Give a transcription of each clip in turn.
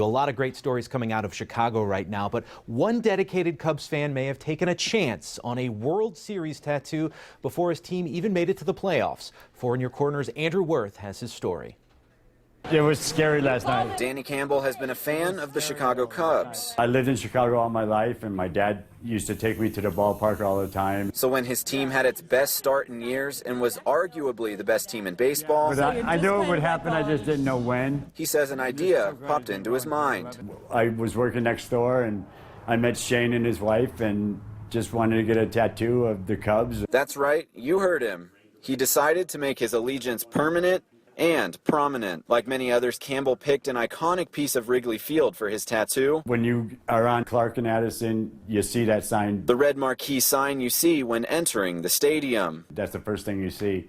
A lot of great stories coming out of Chicago right now, but one dedicated Cubs fan may have taken a chance on a World Series tattoo before his team even made it to the playoffs. For In Your Corner's Andrew Worth has his story. It was scary last night. Danny Campbell has been a fan of the Chicago Cubs. I lived in Chicago all my life, and my dad used to take me to the ballpark all the time. So when his team had its best start in years and was arguably the best team in baseball, But I knew it would happen, I just didn't know when. he says an idea popped into his mind. I was working next door, and I met Shane and his wife, and just wanted to get a tattoo of the Cubs. That's right, you heard him. He decided to make his allegiance permanent and prominent. Like many others, Campbell picked an iconic piece of Wrigley Field for his tattoo. When you are on Clark and Addison, you see that sign. The red marquee sign you see when entering the stadium. That's the first thing you see,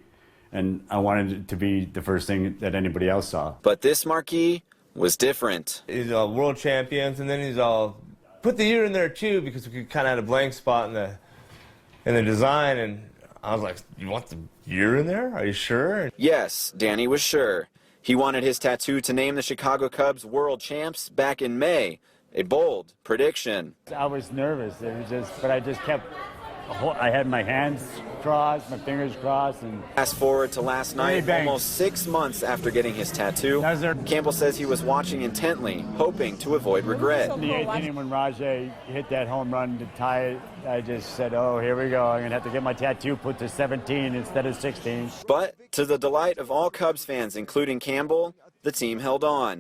and I wanted it to be the first thing that anybody else saw. But this marquee was different. He's all world champions, and then he's all put the year in there too, because we kind of had a blank spot in the design, and I was like, you want the year in there? Are you sure? Yes, Danny was sure. He wanted his tattoo to name the Chicago Cubs world champs back in May. A bold prediction. I was nervous, but I just kept, I had my hands crossed, my fingers crossed, and Fast forward to last night, almost 6 months after getting his tattoo, Campbell says he was watching intently, hoping to avoid regret. in the 8th inning when Rajay hit that home run to tie it, I just said, oh, here we go. I'm going to have to get my tattoo put to 17 instead of 16. But to the delight of all Cubs fans, including Campbell, the team held on.